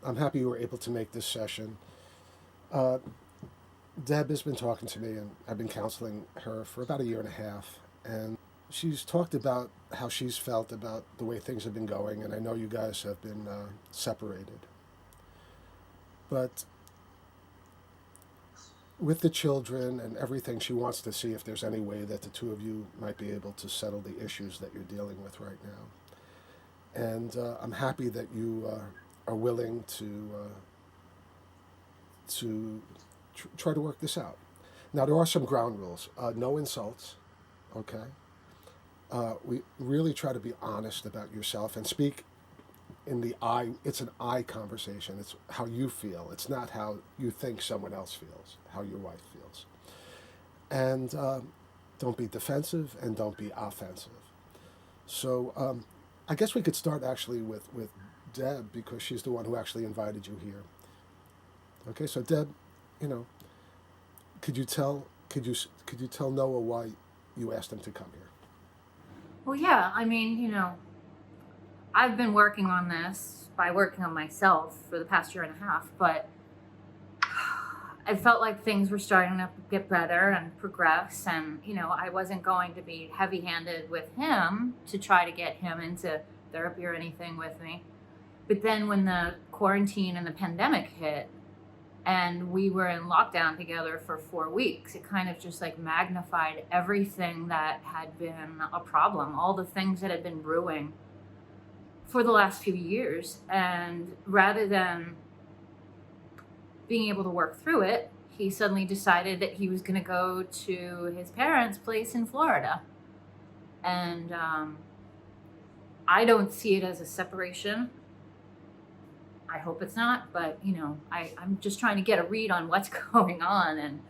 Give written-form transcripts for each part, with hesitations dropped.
I'm happy you were able to make this session. Uh, Deb has been talking to me, and I've been counseling her for about a year and a half. And she's talked about how she's felt about the way things have been going, and I know you guys have been separated. But with the children and everything, she wants to see if there's any way that the two of you might be able to settle the issues that you're dealing with right now. And I'm happy that you are willing to try to work this out. Now, there are some ground rules. No insults, okay? We really try to be honest about yourself and speak in the I. It's an I conversation. It's how you feel. It's not how you think someone else feels, how your wife feels. And don't be defensive and don't be offensive. So I guess we could start actually with Deb because she's the one who actually invited you here. Okay, so Deb, you know, could you tell could you tell Noah why you asked him to come here? Well, yeah, I mean, I've been working on this by working on myself for the past year and a half, but I felt like things were starting to get better and progress. And, I wasn't going to be heavy handed with him to try to get him into therapy or anything with me. But then when the quarantine and the pandemic hit, and we were in lockdown together for 4 weeks, it kind of just like magnified everything that had been a problem, all the things that had been brewing for the last few years. And rather than being able to work through it, he suddenly decided that he was going to go to his parents' place in Florida. And I don't see it as a separation. I hope it's not, but I'm just trying to get a read on what's going on. And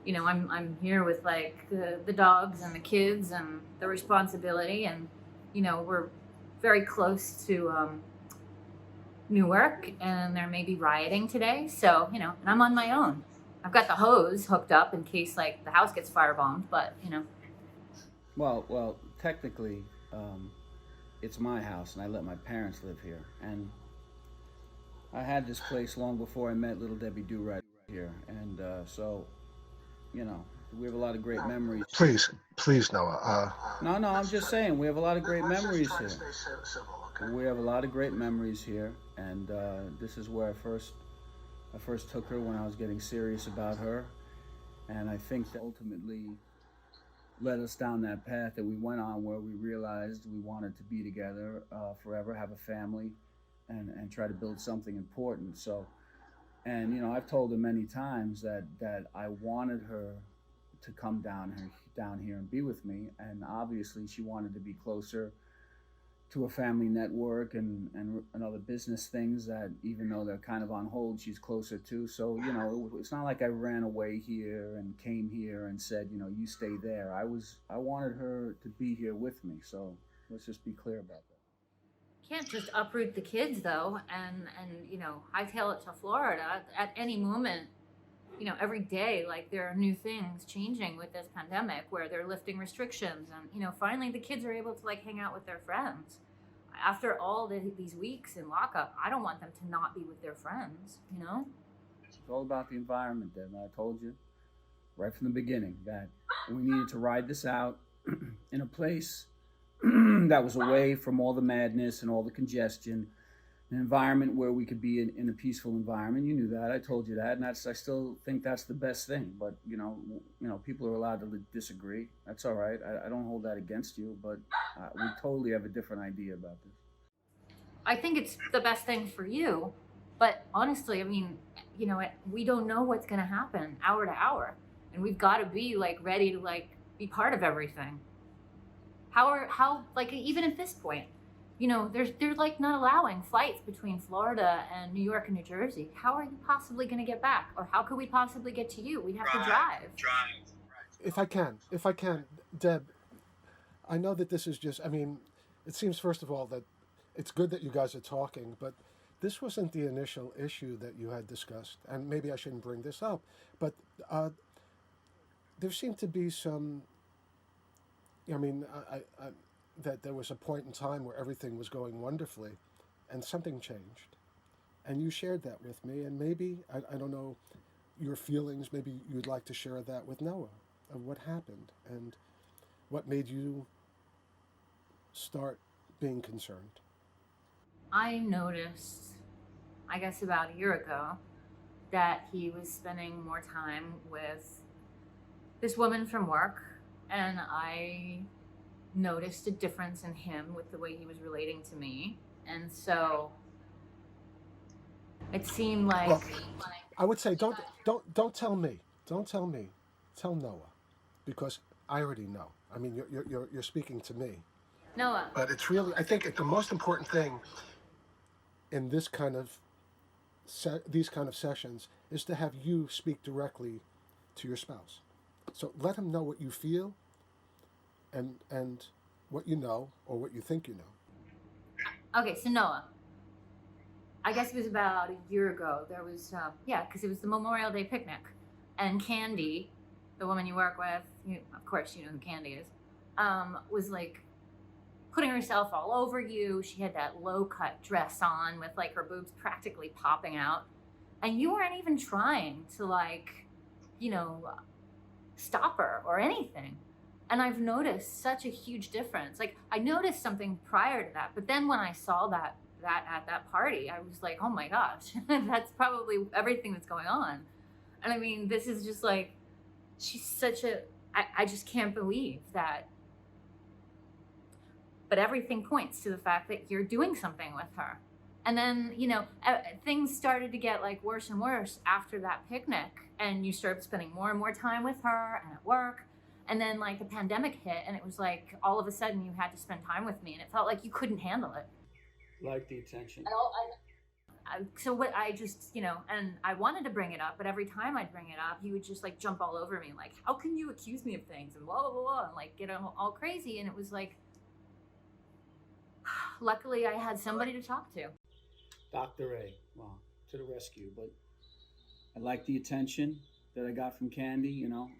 I'm here with like the dogs and the kids and the responsibility, and we're very close to Newark, and there may be rioting today. So and I'm on my own. I've got the hose hooked up in case like the house gets firebombed, but Well, technically, it's my house, and I let my parents live here. And I had this place long before I met little Debbie Do right here, and so you know, we have a lot of great memories. Please, please, Noah. No, I'm just saying we have a lot of great memories here. We have a lot of great memories here, and this is where I first took her when I was getting serious about her, and I think that ultimately led us down that path that we went on, where we realized we wanted to be together forever, have a family, and try to build something important. So, and I've told her many times that I wanted her to come down here and be with me, and obviously she wanted to be closer to a family network and other business things that, even though they're kind of on hold, she's closer to. So it's not like I ran away here and came here and said, you stay there. I wanted her to be here with me. So let's just be clear about that. can't just uproot the kids though, and hightail it to Florida at any moment. Every day, like there are new things changing with this pandemic where they're lifting restrictions, and finally the kids are able to like hang out with their friends. After all these weeks in lockup, I don't want them to not be with their friends. It's all about the environment, Deb. I told you right from the beginning that we needed to ride this out in a place that was away from all the madness and all the congestion, an environment where we could be in a peaceful environment. You knew that. I told you that, and I still think that's the best thing. But people are allowed to disagree. That's all right. I don't hold that against you, but we totally have a different idea about this. I think it's the best thing for you, but honestly, I mean, we don't know what's going to happen hour to hour, and we've got to be like ready to like be part of everything. How like even at this point, they're like not allowing flights between Florida and New York and New Jersey. How are you possibly going to get back, or how could we possibly get to you? We'd have to drive. If I can, Deb, I know that this is just. I mean, it seems first of all that it's good that you guys are talking, but this wasn't the initial issue that you had discussed, and maybe I shouldn't bring this up, but there seemed to be some. I mean, that there was a point in time where everything was going wonderfully, and something changed, And you shared that with me, and maybe, I don't know your feelings, maybe you'd like to share that with Noah of what happened and what made you start being concerned. I noticed, I guess about a year ago, that he was spending more time with this woman from work, and I noticed a difference in him with the way he was relating to me. And so it seemed Well, like, I would say don't tell me. Don't tell me. Tell Noah, because I already know. I mean, you're speaking to me, Noah, but it's really, I think the most important thing in this kind of these kind of sessions is to have you speak directly to your spouse. So let him know what you feel and what you know or what you think you know. okay, so Noah, I guess it was about a year ago. There was, yeah, because it was the Memorial Day picnic. And Candy, the woman you work with, of course, you know who Candy is, was like putting herself all over you. She had that low cut dress on with like her boobs practically popping out. And you weren't even trying to, like, you know, stop her or anything. And I've noticed such a huge difference. Like, I noticed something prior to that, but then when I saw that at that party, I was like, oh my gosh, that's probably everything that's going on. And I mean, this is just like, she's such a, I just can't believe that. But everything points to the fact that you're doing something with her. And then, things started to get like worse and worse after that picnic. And you started spending more and more time with her and at work. And then like the pandemic hit, and it was like all of a sudden you had to spend time with me, and it felt like you couldn't handle it. Like the attention. So what I just, and I wanted to bring it up, but every time I'd bring it up, he would just like jump all over me, like, how can you accuse me of things and blah, blah, blah, blah, and like get all crazy. And it was like, luckily I had somebody to talk to. Dr. A, well, to the rescue. But I like the attention that I got from Candy, and I'm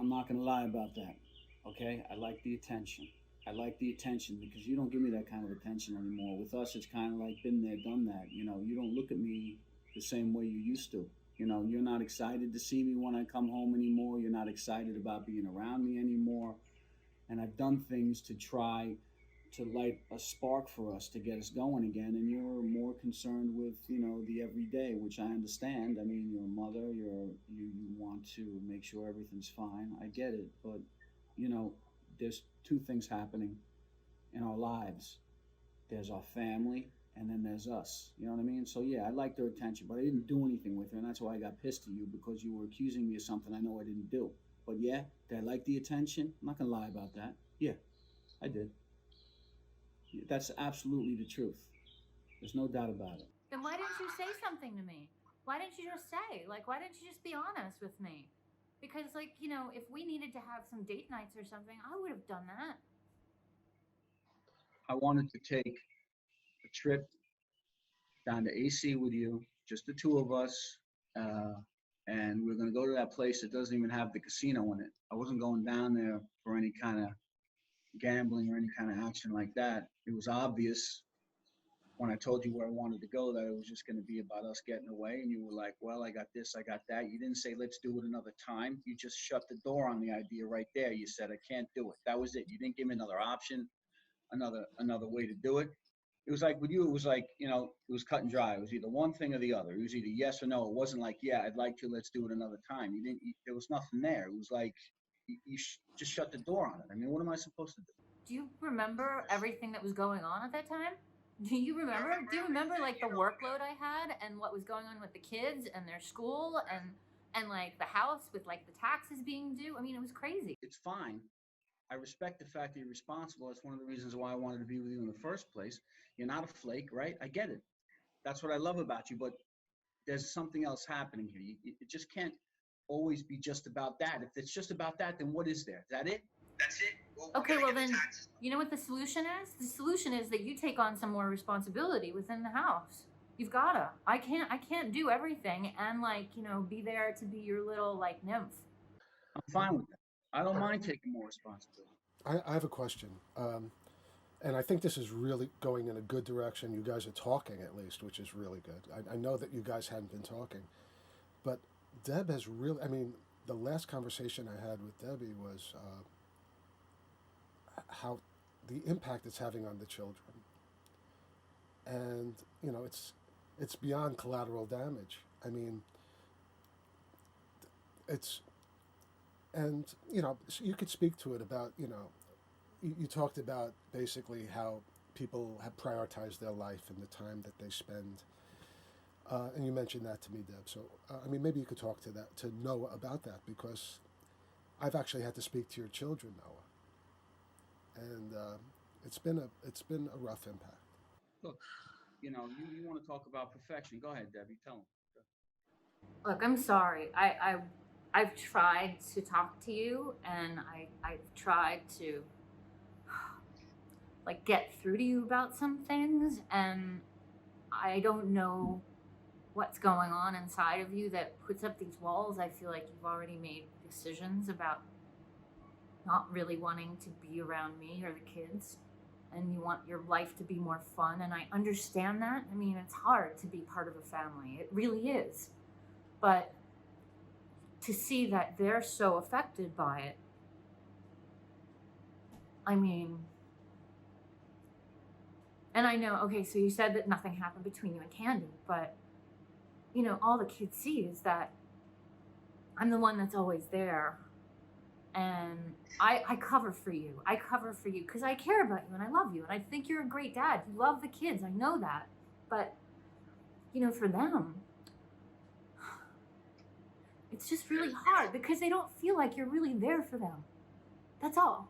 not going to lie about that. Okay? I like the attention. I like the attention because you don't give me that kind of attention anymore. With us, it's kind of like been there, done that. You don't look at me the same way you used to. You're not excited to see me when I come home anymore. You're not excited about being around me anymore. And I've done things to try to light a spark for us to get us going again. And you're more concerned with, the everyday, which I understand. I mean, you're a mother, you want to make sure everything's fine. I get it. But, there's two things happening in our lives. There's our family, and then there's us. You know what I mean? So yeah, I liked her attention, but I didn't do anything with her, and that's why I got pissed at you, because you were accusing me of something I know I didn't do. But yeah, did I like the attention? I'm not gonna lie about that. Yeah, I did. That's absolutely the truth. There's no doubt about it. Then why didn't you say something to me? Why didn't you just say, like, why didn't you just be honest with me? Because, like, if we needed to have some date nights or something, I would have done that. I wanted to take a trip down to AC with you, just the two of us, uh, and we're going to go to that place that doesn't even have the casino in it. I wasn't going down there for any kind of gambling or any kind of action like that. It was obvious when I told you where I wanted to go that it was just going to be about us getting away. And you were like, well, I got this, I got that. You didn't say, let's do it another time. You just shut the door on the idea right there. You said, I can't do it. That was it. You didn't give me another option, another way to do it. It was like with you, it was like, it was cut and dry. It was either one thing or the other. It was either yes or no. It wasn't like, yeah, I'd like to, let's do it another time. There was nothing there. It was like, just shut the door on it. I mean, what am I supposed to do? Do you remember everything that was going on at that time? Do you remember? Do you remember like the workload I had and what was going on with the kids and their school and like the house with like the taxes being due? I mean, it was crazy. It's fine. I respect the fact that you're responsible. That's one of the reasons why I wanted to be with you in the first place. You're not a flake, right? I get it. That's what I love about you. But there's something else happening here. It just can't always be just about that. If it's just about that, then what is there? Is that it? That's it? Well, okay, well then, you know what the solution is? The solution is that you take on some more responsibility within the house. You've gotta. I can't do everything and like, be there to be your little like nymph. I'm fine with that. I don't mind taking more responsibility. I have a question. And I think this is really going in a good direction. You guys are talking at least, which is really good. I know that you guys hadn't been talking, but Deb has really, I mean, the last conversation I had with Debbie was how the impact it's having on the children. And, you know, it's beyond collateral damage. I mean, it's, and, you know, so you could speak to it about, you know, you talked about basically how people have prioritized their life and the time that they spend. And you mentioned that to me, Deb. So, I mean, maybe you could talk to that, to Noah about that, because I've actually had to speak to your children, Noah, and it's been a rough impact. Look, you want to talk about perfection. Go ahead, Debbie. Tell them. Look, I'm sorry. I've tried to talk to you, and I've tried to like get through to you about some things, and I don't know what's going on inside of you that puts up these walls. I feel like you've already made decisions about not really wanting to be around me or the kids, and you want your life to be more fun, and I understand that. I mean, it's hard to be part of a family. It really is. But to see that they're so affected by it, I mean, and I know, okay, so you said that nothing happened between you and Candy, but, you know, all the kids see is that I'm the one that's always there. And I cover for you. I cover for you because I care about you and I love you. And I think you're a great dad. You love the kids. I know that. But, you know, for them, it's just really hard because they don't feel like you're really there for them. That's all.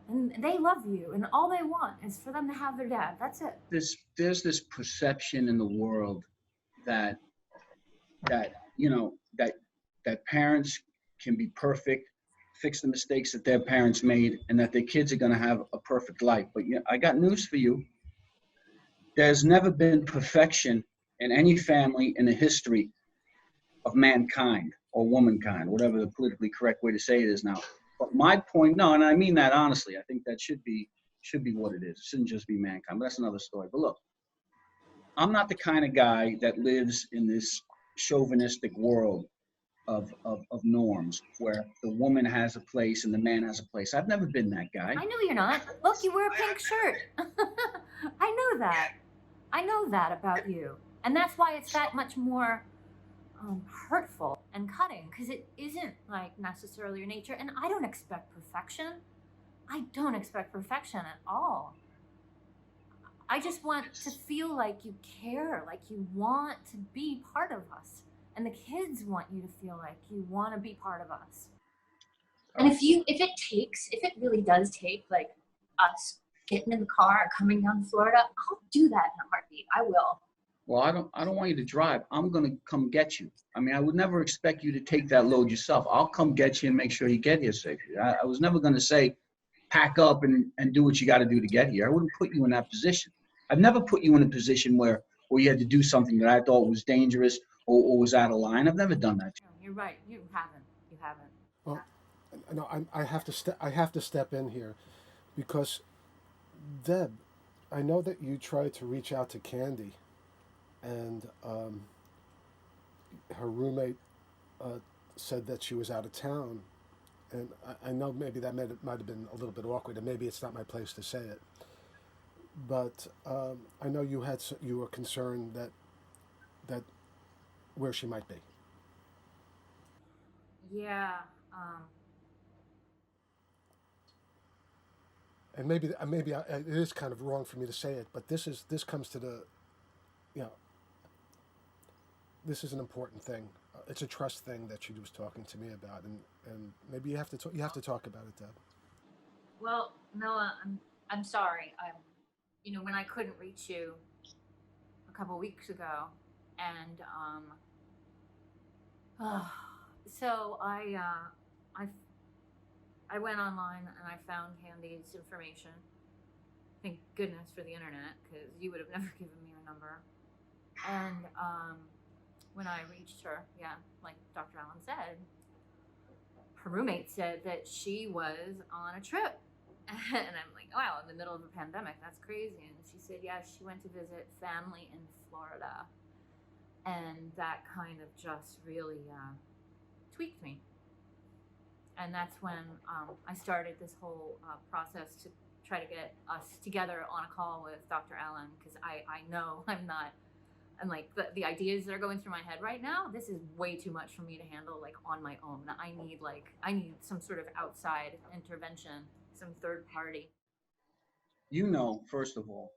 And they love you, and all they want is for them to have their dad. That's it. There's this perception in the world that you know that parents can be perfect, fix the mistakes that their parents made, and that their kids are going to have a perfect life. But yeah, I got news for you. There's never been perfection in any family in the history of mankind or womankind, whatever the politically correct way to say it is now. But my point, no, and I mean that honestly, I think that should be what it is. It shouldn't just be mankind, but that's another story. But look, I'm not the kind of guy that lives in this chauvinistic world of norms where the woman has a place and the man has a place. I've never been that guy. I know you're not. Look, you wear a pink shirt. I know that. I know that about you. And that's why it's that much more hurtful and cutting, because it isn't like necessarily your nature. And I don't expect perfection. I don't expect perfection at all. I just want to feel like you care, like you want to be part of us. And the kids want you to feel like you want to be part of us. And if it really does take like us getting in the car and coming down to Florida, I'll do that in a heartbeat. I will. Well, I don't want you to drive. I'm going to come get you. I mean, I would never expect you to take that load yourself. I'll come get you and make sure you get here safely. I was never going to say, pack up and do what you got to do to get here. I wouldn't put you in that position. I've never put you in a position where you had to do something that I thought was dangerous or was out of line. I've never done that. No, you're right. You haven't. You haven't. Well, no, I have to step in here, because Deb, I know that you tried to reach out to Candy, and her roommate said that she was out of town, and I know maybe that might have been a little bit awkward, and maybe it's not my place to say it, but I know you were concerned that where she might be. Yeah. And maybe it is kind of wrong for me to say it, but this comes to the, you know, this is an important thing. It's a trust thing that she was talking to me about, and maybe you have to talk about it, Deb. Well, Noah, I'm sorry. When I couldn't reach you a couple weeks ago, and so I went online and I found Candy's information. Thank goodness for the internet, because you would have never given me her number. And when I reached her, yeah, like Dr. Allen said, her roommate said that she was on a trip And I'm like, wow, in the middle of a pandemic, that's crazy. And she said, yeah, she went to visit family in Florida. And that kind of just really tweaked me. And that's when I started this whole process to try to get us together on a call with Dr. Alan, because I know I'm like, the ideas that are going through my head right now, this is way too much for me to handle like on my own. I need some sort of outside intervention, some third party. You know, first of all,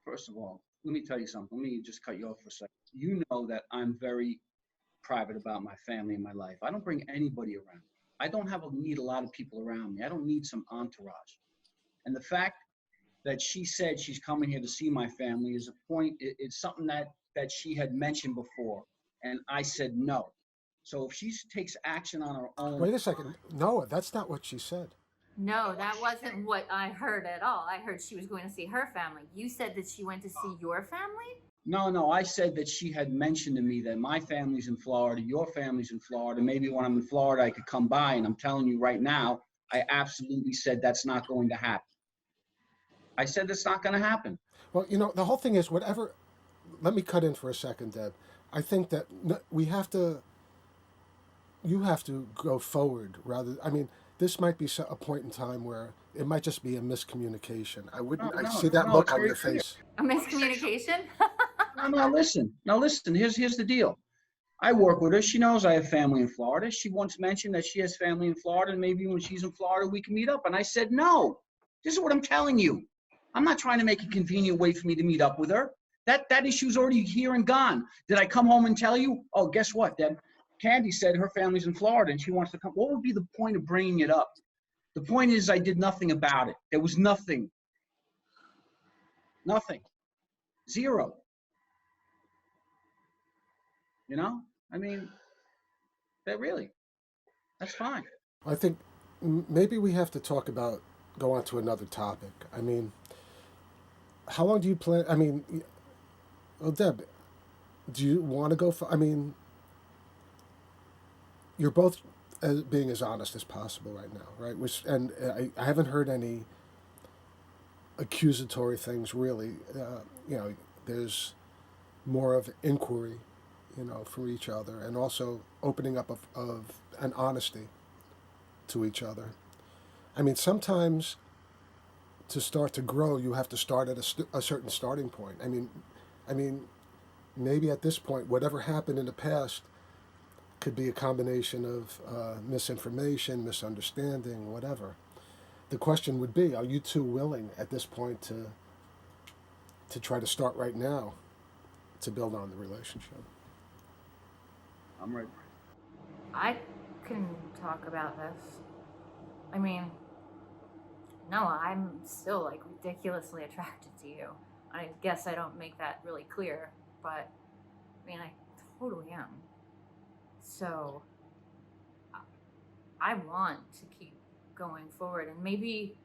let me tell you something. Let me just cut you off for a second. You know that I'm very private about my family and my life. I don't bring anybody around. I don't need a lot of people around me. I don't need some entourage. And the fact that she said she's coming here to see my family is a point. It's something that she had mentioned before, and I said no. So if she takes action on her own, Wait a second. No, that's not what she said. No, that wasn't what I heard at all. I heard she was going to see her family. You said that she went to see your family? no, I said that she had mentioned to me that my family's in Florida, your family's in Florida. Maybe when I'm in Florida, I could come by. And I'm telling you right now, I absolutely said that's not going to happen. I said that's not going to happen. Well, the whole thing is whatever. Let me cut in for a second, Deb. I think that we have to. You have to go forward rather. I mean, this might be a point in time where it might just be a miscommunication. I wouldn't. I see that look on your face. A miscommunication? No, listen. Now, listen. Here's the deal. I work with her. She knows I have family in Florida. She once mentioned that she has family in Florida, and maybe when she's in Florida, we can meet up. And I said, no. This is what I'm telling you. I'm not trying to make a convenient way for me to meet up with her. That issue's already here and gone. Did I come home and tell you? Oh, guess what, Deb? Candy said her family's in Florida and she wants to come. What would be the point of bringing it up? The point is I did nothing about it. There was nothing. Nothing. Zero. You know? I mean, that's fine. I think maybe we have to go on to another topic. I mean, how long do you plan? I mean, well, Deb, do you want to go for? I mean, you're both being as honest as possible right now, right? I haven't heard any accusatory things really. There's more of inquiry, for each other, and also opening up of an honesty to each other. I mean, sometimes to start to grow, you have to start at a certain starting point. I mean, maybe at this point, whatever happened in the past could be a combination of misinformation, misunderstanding, whatever. The question would be: are you two willing at this point to try to start right now to build on the relationship? I'm ready. I can talk about this. I mean, no, I'm still like ridiculously attracted to you. I guess I don't make that really clear, but I mean, I totally am. So I want to keep going forward, and maybe,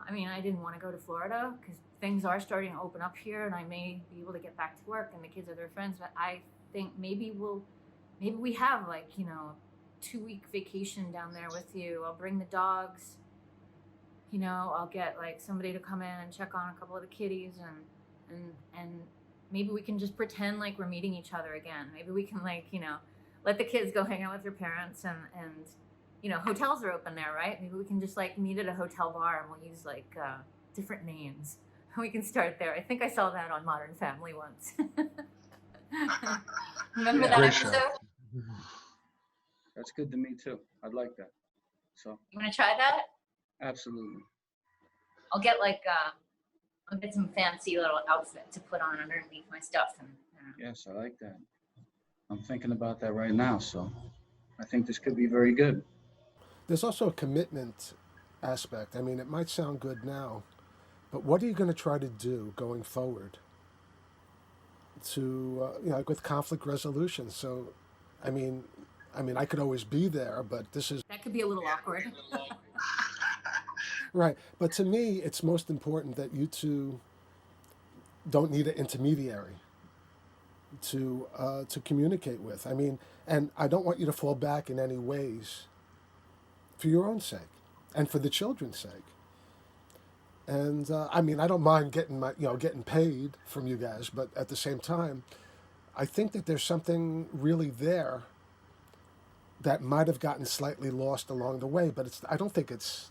I mean, I didn't want to go to Florida because things are starting to open up here and I may be able to get back to work and the kids are their friends, but I think maybe we have like, 2-week vacation down there with you. I'll bring the dogs, I'll get like somebody to come in and check on a couple of the kitties, and maybe we can just pretend like we're meeting each other again. Maybe we can like, let the kids go hang out with their parents, and hotels are open there, right? Maybe we can just like meet at a hotel bar and we'll use like different names. We can start there. I think I saw that on Modern Family once. Remember that episode? That's good to me too. I'd like that. So you want to try that? Absolutely. I'll get some fancy little outfit to put on underneath my stuff. And yes, I like that. I'm thinking about that right now. So I think this could be very good. There's also a commitment aspect. I mean, it might sound good now, but what are you going to try to do going forward to, like with conflict resolution? So, I mean, I could always be there, but that could be a little awkward. Right. But to me, it's most important that you two don't need an intermediary to communicate with. I mean, and I don't want you to fall back in any ways for your own sake. and for the children's sake. And I mean, I don't mind getting paid from you guys, but at the same time, I think that there's something really there that might have gotten slightly lost along the way, but I don't think it's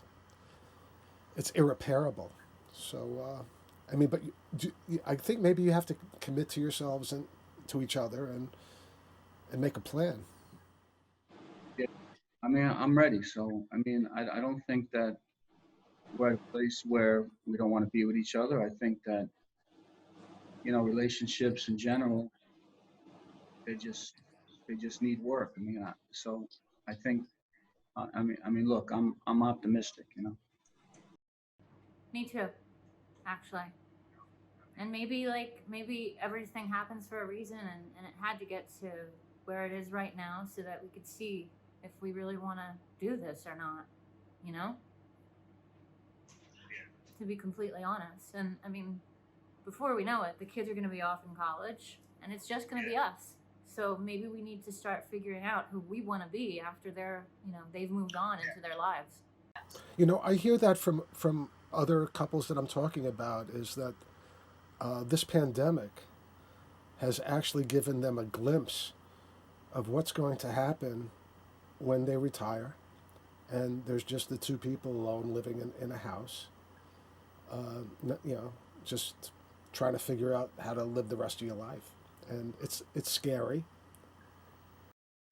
irreparable. So, I mean, but I think maybe you have to commit to yourselves and to each other and make a plan. Yeah. I mean, I'm ready. So, I mean, I don't think that we're at a place where we don't want to be with each other. I think that, relationships in general, they just, they just need work. I mean, so I think, look, I'm optimistic, Me too, actually. And maybe maybe everything happens for a reason, and it had to get to where it is right now so that we could see if we really want to do this or not, you know? To be completely honest. And I mean, before we know it, the kids are going to be off in college and it's just going to be us. So maybe we need to start figuring out who we want to be after they've moved on into their lives. I hear that from other couples that I'm talking about is that this pandemic has actually given them a glimpse of what's going to happen when they retire, and there's just the two people alone living in a house, just trying to figure out how to live the rest of your life, and it's scary.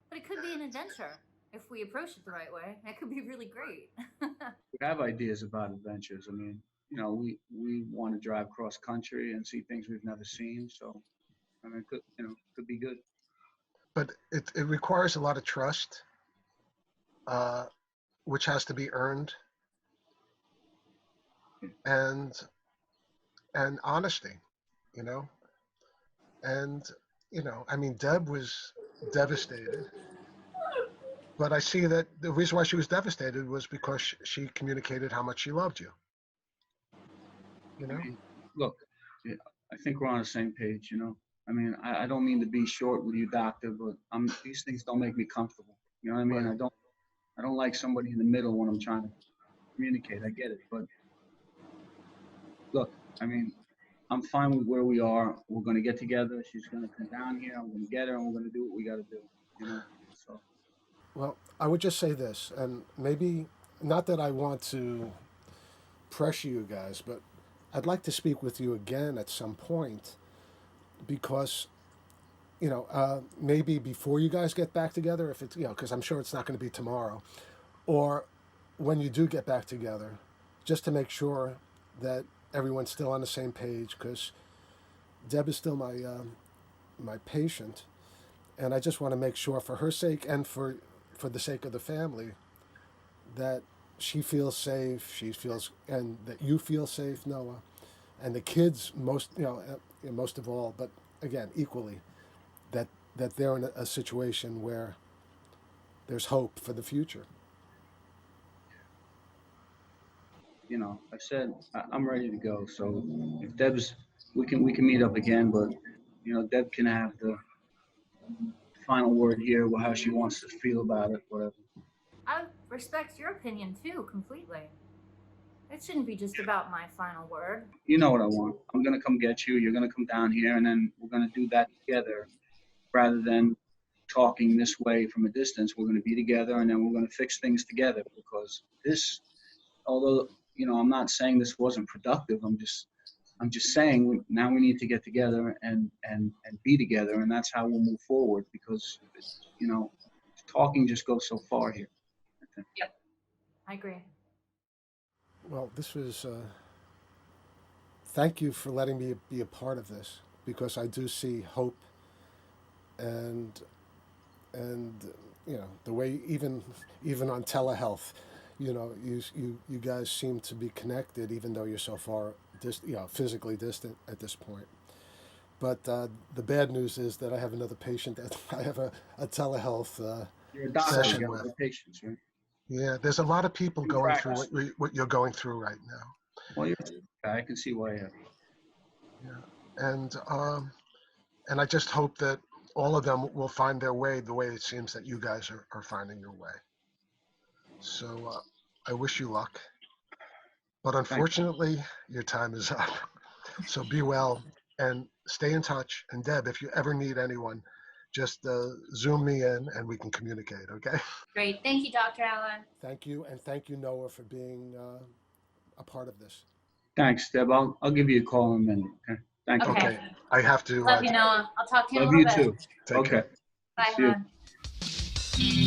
But it could be an adventure if we approach it the right way. It could be really great. We have ideas about adventures. I mean, we want to drive cross country and see things we've never seen. So, I mean, could be good. But it requires a lot of trust, uh, which has to be earned, and honesty, you know, and I mean, Deb was devastated, but I see that the reason why she was devastated was because she communicated how much she loved you. You I know, mean, look, yeah, I think we're on the same page. I mean, I don't mean to be short with you, doctor, but these things don't make me comfortable. You know what I mean? right? I don't like somebody in the middle when I'm trying to communicate. I get it, but look, I mean, I'm fine with where we are. We're going to get together. She's going to come down here. I'm going to get her, and we're going to do what we got to do. So Well, I would just say this, and maybe not that I want to pressure you guys, but I'd like to speak with you again at some point because maybe before you guys get back together, if it's because I'm sure it's not going to be tomorrow, or when you do get back together, just to make sure that everyone's still on the same page. Because Deb is still my patient, and I just want to make sure for her sake and for the sake of the family that she feels safe. She feels and that you feel safe, Noah, and the kids most of all, but again equally that they're in a situation where there's hope for the future. I said I'm ready to go. So if Deb's, we can meet up again, but Deb can have the final word here, how she wants to feel about it, whatever. I respect your opinion too, completely. It shouldn't be just about my final word. You know what I want. I'm gonna come get you. You're gonna come down here, and then we're gonna do that together, rather than talking this way from a distance. We're gonna be together, and then we're gonna fix things together. Because this, although I'm not saying this wasn't productive. I'm just saying now we need to get together and be together, and that's how we'll move forward. Because you know, talking just goes so far here. I think. Yep. I agree. Well, this was. Thank you for letting me be a part of this because I do see hope and and the way even on telehealth, you guys seem to be connected even though you're so far physically distant at this point. But the bad news is that I have another patient that I have a telehealth You're a doctor. You session got a lot with. of patience, right? Yeah, there's a lot of people In going through practice. what you're going through right now. Well, I can see why. Yeah, and I just hope that all of them will find their way the way it seems that you guys are finding your way. So I wish you luck. But unfortunately, your time is up. So be well and stay in touch. And Deb, if you ever need anyone, just Zoom me in and we can communicate, okay? Great. Thank you, Dr. Allen. Thank you. And thank you, Noah, for being a part of this. Thanks, Deb. I'll give you a call in a minute. Okay. Thank you. Okay. Okay. I have to. Love you, Noah. I'll talk to you in a Love little you bit. too. Take Okay. care. Bye, See you. hon.